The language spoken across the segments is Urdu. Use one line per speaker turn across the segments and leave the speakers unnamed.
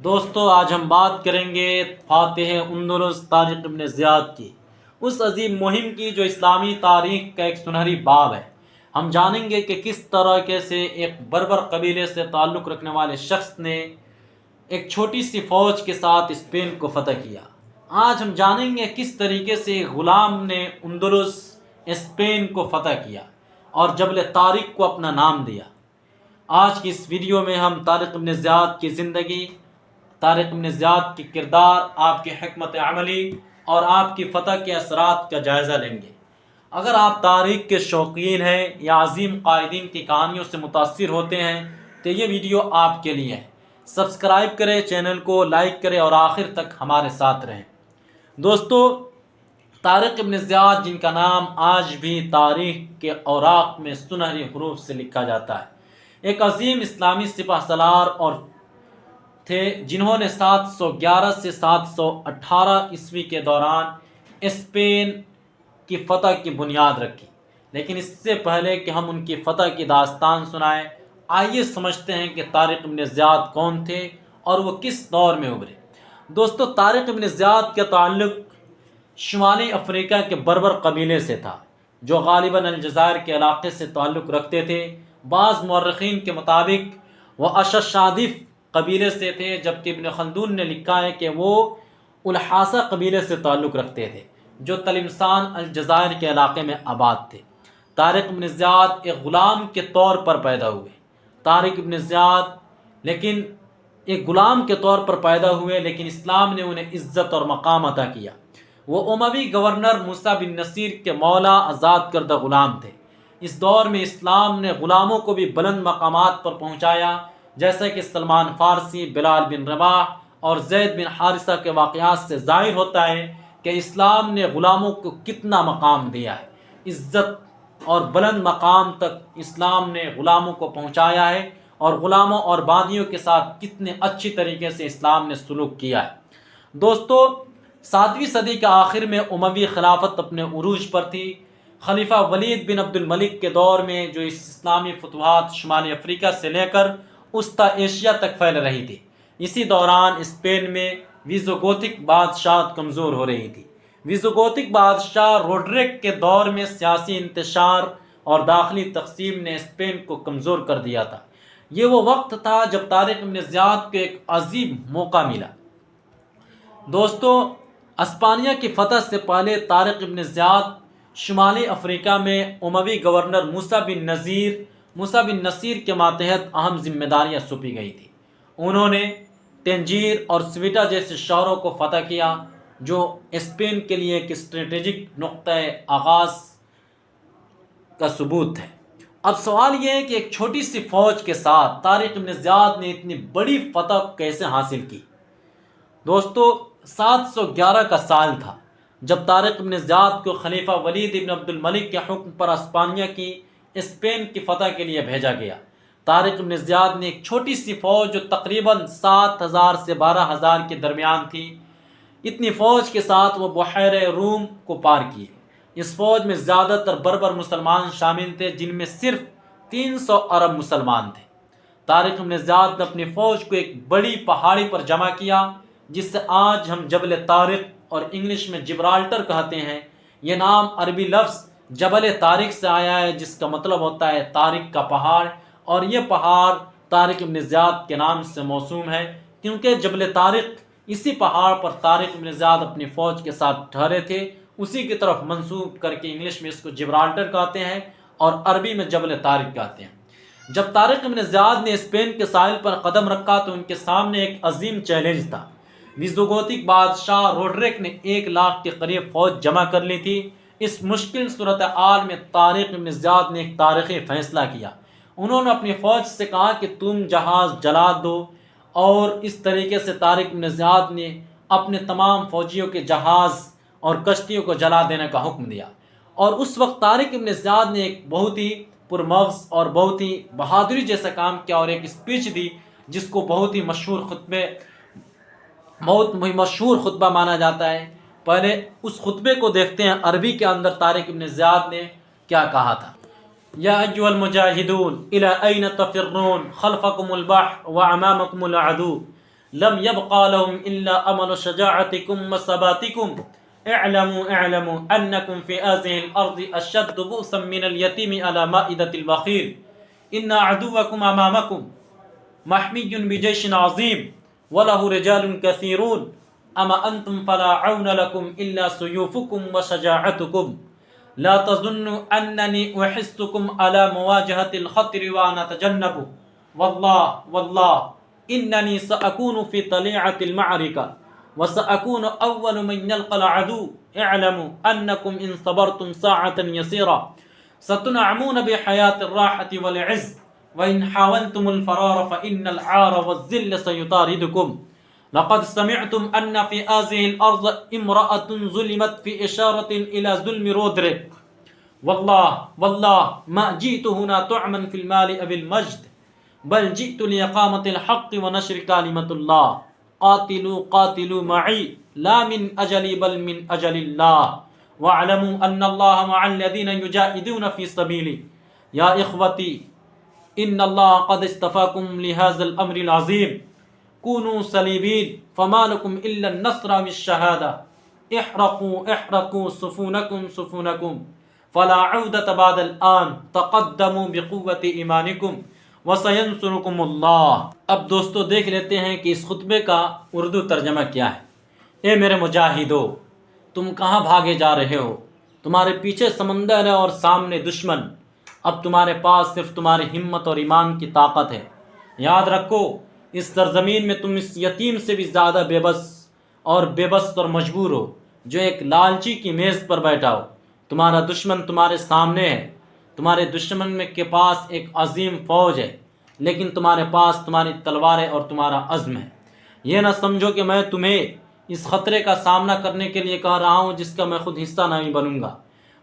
دوستو آج ہم بات کریں گے فاتح اندلس طارق ابن زیاد کی، اس عظیم مہم کی جو اسلامی تاریخ کا ایک سنہری باب ہے۔ ہم جانیں گے کہ کس طریقے سے ایک بربر قبیلے سے تعلق رکھنے والے شخص نے ایک چھوٹی سی فوج کے ساتھ اسپین کو فتح کیا۔ آج ہم جانیں گے کس طریقے سے ایک غلام نے اندلس اسپین کو فتح کیا اور جبل طارق کو اپنا نام دیا۔ آج کی اس ویڈیو میں ہم طارق ابن زیاد کی زندگی، طارق ابن زیاد کی کردار، آپ کی حکمت عملی اور آپ کی فتح کے اثرات کا جائزہ لیں گے۔ اگر آپ تاریخ کے شوقین ہیں یا عظیم قائدین کی کہانیوں سے متاثر ہوتے ہیں تو یہ ویڈیو آپ کے لیے ہے۔ سبسکرائب کریں، چینل کو لائک کریں اور آخر تک ہمارے ساتھ رہیں۔ دوستو، طارق ابن زیاد جن کا نام آج بھی تاریخ کے اوراق میں سنہری حروف سے لکھا جاتا ہے، ایک عظیم اسلامی سپہ سالار اور تھے جنہوں نے 711 سے 718 عیسوی کے دوران اسپین کی فتح کی بنیاد رکھی۔ لیکن اس سے پہلے کہ ہم ان کی فتح کی داستان سنائیں، آئیے سمجھتے ہیں کہ طارق ابن زیاد کون تھے اور وہ کس دور میں ابھرے۔ دوستو، طارق ابن زیاد کا تعلق شمالی افریقہ کے بربر قبیلے سے تھا، جو غالباً الجزائر کے علاقے سے تعلق رکھتے تھے۔ بعض مورخین کے مطابق وہ اششادف قبیلے سے تھے، جبکہ ابن خلدون نے لکھا ہے کہ وہ الحاسہ قبیلے سے تعلق رکھتے تھے، جو تلمسان الجزائر کے علاقے میں آباد تھے۔ طارق ابن زیاد ایک غلام کے طور پر پیدا ہوئے۔ طارق ابن زیاد ایک غلام کے طور پر پیدا ہوئے، لیکن اسلام نے انہیں عزت اور مقام عطا کیا۔ وہ اموی گورنر موسیٰ بن نصیر کے مولا آزاد کردہ غلام تھے۔ اس دور میں اسلام نے غلاموں کو بھی بلند مقامات پر پہنچایا، جیسا کہ سلمان فارسی، بلال بن رباح اور زید بن حارثہ کے واقعات سے ظاہر ہوتا ہے کہ اسلام نے غلاموں کو کتنا مقام دیا ہے۔ عزت اور بلند مقام تک اسلام نے غلاموں کو پہنچایا ہے، اور غلاموں اور باندیوں کے ساتھ کتنے اچھی طریقے سے اسلام نے سلوک کیا ہے۔ دوستو، 7ویں صدی کے آخر میں اموی خلافت اپنے عروج پر تھی۔ خلیفہ ولید بن عبد الملک کے دور میں جو اسلامی فتوحات شمالی افریقہ سے لے کر وسطی ایشیا تک پھیل رہی تھی، اسی دوران اسپین میں ویزوگوتھک بادشاہت کمزور ہو رہی تھی۔ ویزوگوتھک بادشاہ روڈرک کے دور میں سیاسی انتشار اور داخلی تقسیم نے اسپین کو کمزور کر دیا تھا۔ یہ وہ وقت تھا جب طارق ابن زیاد کو ایک عظیم موقع ملا۔ دوستو، اسپانیہ کی فتح سے پہلے طارق ابن زیاد شمالی افریقہ میں اموی گورنر موسیٰ بن نصیر کے ماتحت اہم ذمہ داریاں سونپی گئی تھیں۔ انہوں نے تنجیر اور سویٹا جیسے شہروں کو فتح کیا، جو اسپین کے لیے ایک اسٹریٹجک نقطۂ آغاز کا ثبوت ہے۔ اب سوال یہ ہے کہ ایک چھوٹی سی فوج کے ساتھ طارق ابن زیاد نے اتنی بڑی فتح کیسے حاصل کی؟ دوستو، 711 کا سال تھا جب طارق ابن زیاد کو خلیفہ ولید بن عبد الملک کے حکم پر اسپین کی فتح کے لیے بھیجا گیا۔ طارق ابن زیاد نے ایک چھوٹی سی فوج جو تقریباً 7,000 سے 12,000 کے درمیان تھی، اتنی فوج کے ساتھ وہ بحیرہ روم کو پار کیے۔ اس فوج میں زیادہ تر بربر مسلمان شامل تھے، جن میں صرف 300 عرب مسلمان تھے۔ طارق ابن زیاد نے اپنی فوج کو ایک بڑی پہاڑی پر جمع کیا، جس سے آج ہم جبل طارق اور انگلش میں جبرالٹر کہتے ہیں۔ یہ نام عربی لفظ جبل طارق سے آیا ہے، جس کا مطلب ہوتا ہے طارق کا پہاڑ، اور یہ پہاڑ طارق ابن زیاد کے نام سے موسوم ہے، کیونکہ جبل طارق، اسی پہاڑ پر طارق ابن زیاد اپنی فوج کے ساتھ ٹھہرے تھے۔ اسی کی طرف منسوب کر کے انگلش میں اس کو جبرالٹر کہتے ہیں اور عربی میں جبل طارق کہتے ہیں۔ جب طارق ابن زیاد نے اسپین کے ساحل پر قدم رکھا تو ان کے سامنے ایک عظیم چیلنج تھا۔ ویزوگوتھک بادشاہ روڈرک نے 1,00,000 کے قریب فوج جمع کر لی تھی۔ اس مشکل صورتحال میں طارق ابن زیاد نے ایک تاریخی فیصلہ کیا۔ انہوں نے اپنی فوج سے کہا کہ تم جہاز جلا دو، اور اس طریقے سے طارق ابن زیاد نے اپنے تمام فوجیوں کے جہاز اور کشتیوں کو جلا دینے کا حکم دیا۔ اور اس وقت طارق ابن زیاد نے ایک بہت ہی پرمغز اور بہت ہی بہادری جیسا کام کیا اور ایک اسپیچ دی، جس کو بہت ہی مشہور خطبہ مانا جاتا ہے۔ پہلے اس خطبے کو دیکھتے ہیں عربی کے اندر طارق ابن زیاد نے کیا کہا تھا۔ یا ایھا المجاہدون الی این تفرون خلفکم البحر وامامکم العدو لم يبقى لهم إلا أمل شجاعتكم وثباتكم. اعلموا أنكم في هذه الأرض أشد بؤسا من اليتيم على مائدة البخيل. إن عدوكم أمامكم محمي بجيش عظيم وله رجال كثيرون. أما أنتم فلا عون لكم إلا سيوفكم وشجاعتكم. لا تظنوا أنني أحثكم على مواجهة الخطر وأنا أتجنبه. والله إنني سأكون في طليعة المعركة وسأكون أول من يلقى العدو. اعلموا أنكم إن صبرتم ساعة يسيرة ستنعمون بحياة الراحة والعز، وإن حاولتم الفرار فإن العار والذل سيطاردكم. لقد سمعتم أن في هذه الأرض امرأة ظلمت في إشارة إلى ظلم رودريك. والله ما جئت هنا طعما في المال أو المجد، بل جئت لإقامة الحق ونشر كلمة الله. قاتلوا معي لا من أجلي بل من أجل الله، واعلموا أن الله مع الذين يجاهدون في سبيله. يا إخوتي إن الله قد اصطفاكم لهذا الأمر العظيم. كونوا صليبين فما لكم إلا النصر والشهادة. احرقوا صفونكم فلا عودة بعد الآن. تقدموا بقوة ایمانکم وسینصرکم اللہ. اب دوستو دیکھ لیتے ہیں کہ اس خطبے کا اردو ترجمہ کیا ہے. اے میرے مجاہدو، تم کہاں بھاگے جا رہے ہو؟ تمہارے پیچھے سمندر ہے اور سامنے دشمن. اب تمہارے پاس صرف تمہاری ہمت اور ایمان کی طاقت ہے. یاد رکھو اس سرزمین میں تم اس یتیم سے بھی زیادہ بے بس اور مجبور ہو جو ایک لالچی کی میز پر بیٹھا ہو. تمہارا دشمن تمہارے سامنے ہے. تمہارے دشمن کے پاس ایک عظیم فوج ہے، لیکن تمہارے پاس تمہاری تلواریں اور تمہارا عزم ہے. یہ نہ سمجھو کہ میں تمہیں اس خطرے کا سامنا کرنے کے لیے کہہ رہا ہوں جس کا میں خود حصہ نہیں بنوں گا.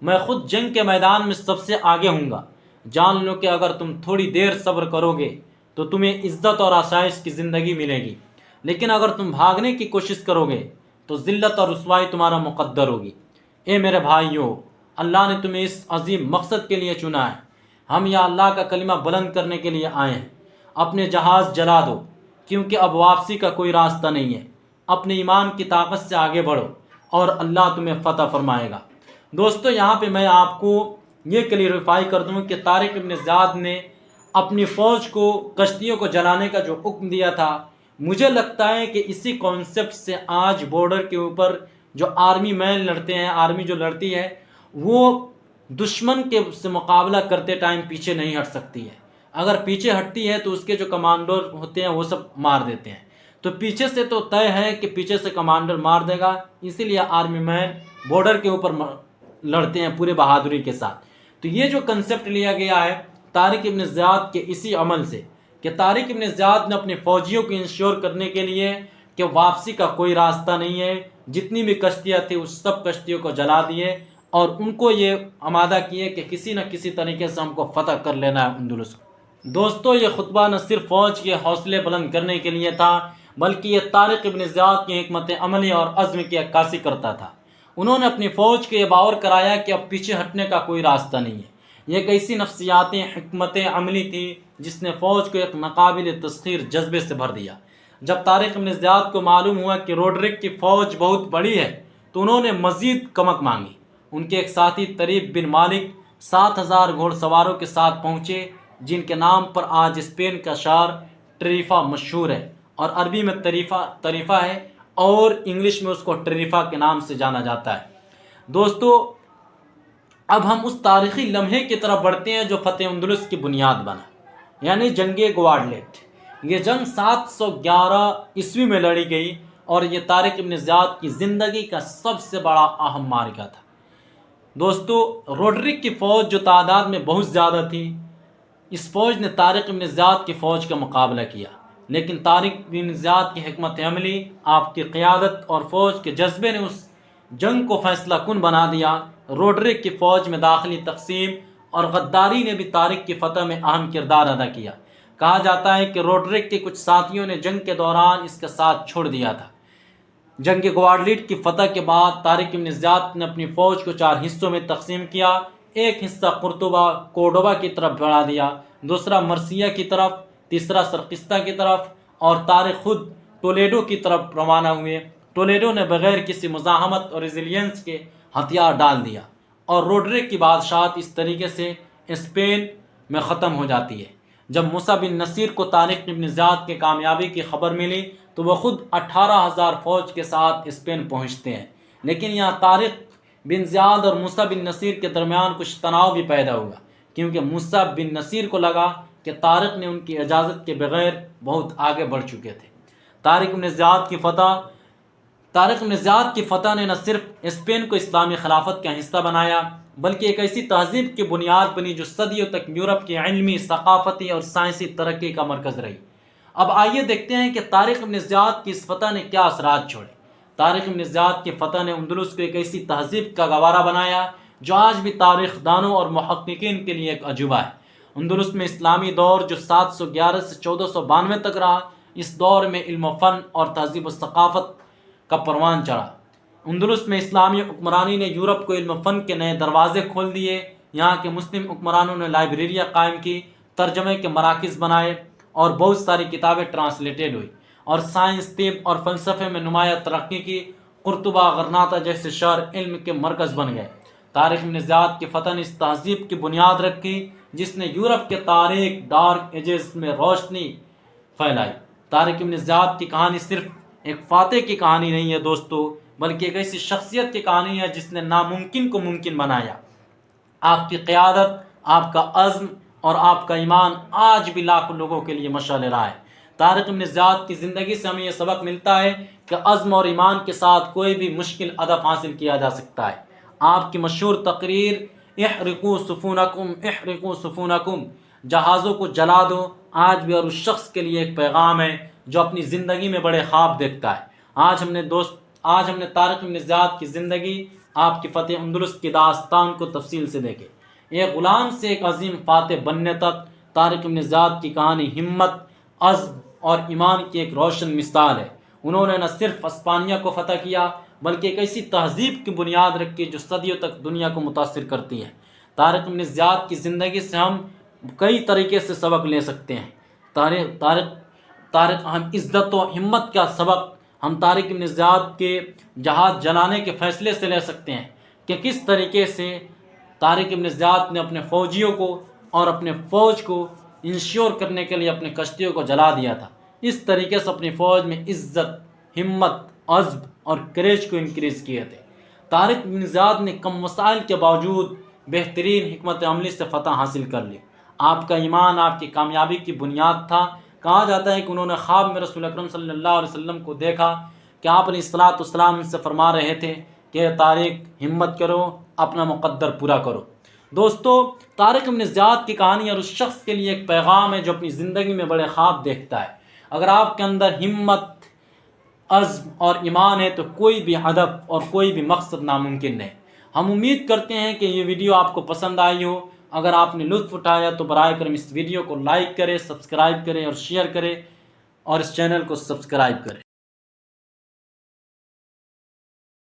میں خود جنگ کے میدان میں سب سے آگے ہوں گا. جان لو کہ اگر تم تھوڑی دیر صبر کرو گے تو تمہیں عزت اور آسائش کی زندگی ملے گی، لیکن اگر تم بھاگنے کی کوشش کرو گے تو ذلت اور رسوائی تمہارا مقدر ہوگی. اے میرے بھائیوں، اللہ نے تمہیں اس عظیم مقصد کے لیے چنا ہے. ہم یا اللہ کا کلمہ بلند کرنے کے لیے آئے ہیں. اپنے جہاز جلا دو کیونکہ اب واپسی کا کوئی راستہ نہیں ہے. اپنے ایمان کی طاقت سے آگے بڑھو اور اللہ تمہیں فتح فرمائے گا. دوستو یہاں پہ میں آپ کو یہ کلیریفائی کر دوں کہ طارق ابن زیاد نے اپنی فوج کو کشتیوں کو جلانے کا جو حکم دیا تھا، مجھے لگتا ہے کہ اسی کانسیپٹ سے آج بارڈر کے اوپر جو آرمی مین لڑتے ہیں، آرمی جو لڑتی ہے، وہ دشمن کے سے مقابلہ کرتے ٹائم پیچھے نہیں ہٹ سکتی ہے. اگر پیچھے ہٹتی ہے تو اس کے جو کمانڈر ہوتے ہیں وہ سب مار دیتے ہیں. تو پیچھے سے تو طے ہے کہ پیچھے سے کمانڈر مار دے گا، اسی لیے آرمی مین بارڈر کے اوپر لڑتے ہیں پورے بہادری کے ساتھ. تو یہ جو کنسیپٹ لیا گیا ہے طارق ابن زیاد کے اسی عمل سے کہ طارق ابن زیاد نے اپنے فوجیوں کو انشور کرنے کے لیے کہ واپسی کا کوئی راستہ نہیں ہے، جتنی بھی کشتیاں تھیں اس سب کشتیوں کو جلا دیے اور ان کو یہ آمادہ کیے کہ کسی نہ کسی طریقے سے ہم کو فتح کر لینا ہے اندلس کو. دوستو یہ خطبہ نہ صرف فوج کے حوصلے بلند کرنے کے لیے تھا، بلکہ یہ طارق ابن زیاد کی حکمت عملی اور عزم کی عکاسی کرتا تھا. انہوں نے اپنی فوج کو یہ باور کرایا کہ اب پیچھے ہٹنے کا کوئی راستہ نہیں ہے. یہ ایک ایسی نفسیاتی حکمت عملی تھی جس نے فوج کو ایک ناقابل تسخیر جذبے سے بھر دیا. جب طارق ابن زیاد کو معلوم ہوا کہ رودریک کی فوج بہت بڑی ہے تو انہوں نے مزید کمک مانگی. ان کے ایک ساتھی طریف بن مالک 7,000 گھوڑ سواروں کے ساتھ پہنچے، جن کے نام پر آج اسپین کا شہر ٹریفا مشہور ہے، اور عربی میں طریفہ ہے اور انگلش میں اس کو ٹریفا کے نام سے جانا جاتا ہے. دوستو اب ہم اس تاریخی لمحے کی طرف بڑھتے ہیں جو فتح اندلس کی بنیاد بنا، یعنی جنگ گواڈلیٹ. یہ جنگ 711 عیسوی میں لڑی گئی اور یہ طارق ابن زیاد کی زندگی کا سب سے بڑا اہم معرکہ تھا. دوستو رودریک کی فوج جو تعداد میں بہت زیادہ تھی، اس فوج نے طارق ابن زیاد کی فوج کا مقابلہ کیا، لیکن طارق بن زیاد کی حکمت عملی، آپ کی قیادت اور فوج کے جذبے نے اس جنگ کو فیصلہ کن بنا دیا. رودریک کی فوج میں داخلی تقسیم اور غداری نے بھی طارق کی فتح میں اہم کردار ادا کیا. کہا جاتا ہے کہ رودریک کے کچھ ساتھیوں نے جنگ کے دوران اس کا ساتھ چھوڑ دیا تھا. جنگ گواڈلیٹ کی فتح کے بعد طارق بن زیاد نے اپنی فوج کو 4 حصوں میں تقسیم کیا. ایک حصہ کورڈوبا کی طرف بڑھا دیا، دوسرا مرسیہ کی طرف، تیسرا سرقسطہ کی طرف، اور طارق خود ٹولیڈو کی طرف روانہ ہوئے۔ ٹولیڈو نے بغیر کسی مزاحمت اور ریزیلینس کے ہتھیار ڈال دیا اور روڈرک کی بادشاہت اس طریقے سے اسپین میں ختم ہو جاتی ہے۔ جب موسیٰ بن نصیر کو طارق بن زیاد کے کامیابی کی خبر ملی تو وہ خود 18,000 فوج کے ساتھ اسپین پہنچتے ہیں، لیکن یہاں طارق بن زیاد اور موسیٰ بن نصیر کے درمیان کچھ تناؤ بھی پیدا ہوا، کیونکہ موسیٰ بن نصیر کو لگا کہ طارق نے ان کی اجازت کے بغیر بہت آگے بڑھ چکے تھے۔ طارق بن زیاد کی فتح نے نہ صرف اسپین کو اسلامی خلافت کا حصہ بنایا بلکہ ایک ایسی تہذیب کی بنیاد بنی جو صدیوں تک یورپ کی علمی، ثقافتی اور سائنسی ترقی کا مرکز رہی۔ اب آئیے دیکھتے ہیں کہ طارق بن زیاد کی اس فتح نے کیا اثرات چھوڑے۔ طارق بن زیاد کی فتح نے اندلس کو ایک ایسی تہذیب کا گوارا بنایا جو آج بھی تاریخ دانوں اور محققین کے لیے ایک عجوبہ ہے۔ اندلس میں اسلامی دور جو 711 سے 1492 تک رہا، اس دور میں علم و فن اور تہذیب و ثقافت کا پروان چڑھا۔ اندلس میں اسلامی حکمرانی نے یورپ کو علم و فن کے نئے دروازے کھول دیے۔ یہاں کے مسلم حکمرانوں نے لائبریریاں قائم کی، ترجمے کے مراکز بنائے اور بہت ساری کتابیں ٹرانسلیٹڈ ہوئی، اور سائنس، طب اور فلسفے میں نمایاں ترقی کی۔ قرطبہ، غرناطہ جیسے شہر علم کے مرکز بن گئے۔ طارق بن زیاد کی فتح نے اس تہذیب کی بنیاد رکھی جس نے یورپ کے تاریک ڈارک ایجز میں روشنی پھیلائی۔ طارق بن زیاد کی کہانی صرف ایک فاتح کی کہانی نہیں ہے دوستو، بلکہ ایک ایسی شخصیت کی کہانی ہے جس نے ناممکن کو ممکن بنایا۔ آپ کی قیادت، آپ کا عزم اور آپ کا ایمان آج بھی لاکھوں لوگوں کے لیے مشعل راہ ہے۔ طارق بن زیاد کی زندگی سے ہمیں یہ سبق ملتا ہے کہ عزم اور ایمان کے ساتھ کوئی بھی مشکل ہدف حاصل کیا جا سکتا ہے۔ آپ کی مشہور تقریر احرقوا صفونکم احرقوا صفونکم، جہازوں کو جلا دو، آج بھی اور اس شخص کے لیے ایک پیغام ہے جو اپنی زندگی میں بڑے خواب دیکھتا ہے۔ آج ہم نے طارق بن زیاد کی زندگی، آپ کی فتح اندلس کی داستان کو تفصیل سے دیکھے۔ ایک غلام سے ایک عظیم فاتح بننے تک طارق بن زیاد کی کہانی ہمت، عزم اور ایمان کی ایک روشن مثال ہے۔ انہوں نے نہ صرف اسپانیہ کو فتح کیا بلکہ ایک ایسی تہذیب کی بنیاد رکھی جو صدیوں تک دنیا کو متاثر کرتی ہے۔ طارق بن زیاد کی زندگی سے ہم کئی طریقے سے سبق لے سکتے ہیں۔ ہم عزت و ہمت کا سبق ہم طارق بن زیاد کے جہاز جلانے کے فیصلے سے لے سکتے ہیں کہ کس طریقے سے طارق بن زیاد نے اپنے فوجیوں کو اور اپنے فوج کو انشور کرنے کے لیے اپنے کشتیوں کو جلا دیا تھا۔ اس طریقے سے اپنی فوج میں عزت، ہمت، عزم اور کریج کو انکریز کیے تھے۔ طارق بن زیاد نے کم وسائل کے باوجود بہترین حکمت عملی سے فتح حاصل کر لی۔ آپ کا ایمان آپ کی کامیابی کی بنیاد تھا۔ کہا جاتا ہے کہ انہوں نے خواب میں رسول اکرم صلی اللہ علیہ وسلم کو دیکھا کہ آپ علیہ الصلوۃ ان سے فرما رہے تھے کہ طارق ہمت کرو، اپنا مقدر پورا کرو۔ دوستو، طارق بن زیاد کی کہانی اور اس شخص کے لیے ایک پیغام ہے جو اپنی زندگی میں بڑے خواب دیکھتا ہے۔ اگر آپ کے اندر ہمت، عزم اور ایمان ہے تو کوئی بھی ہدف اور کوئی بھی مقصد ناممکن نہیں۔ ہم امید کرتے ہیں کہ یہ ویڈیو آپ کو پسند آئی ہو۔ اگر آپ نے لطف اٹھایا تو برائے کرم اس ویڈیو کو لائک کریں، سبسکرائب کریں اور شیئر کریں، اور اس چینل کو سبسکرائب کریں۔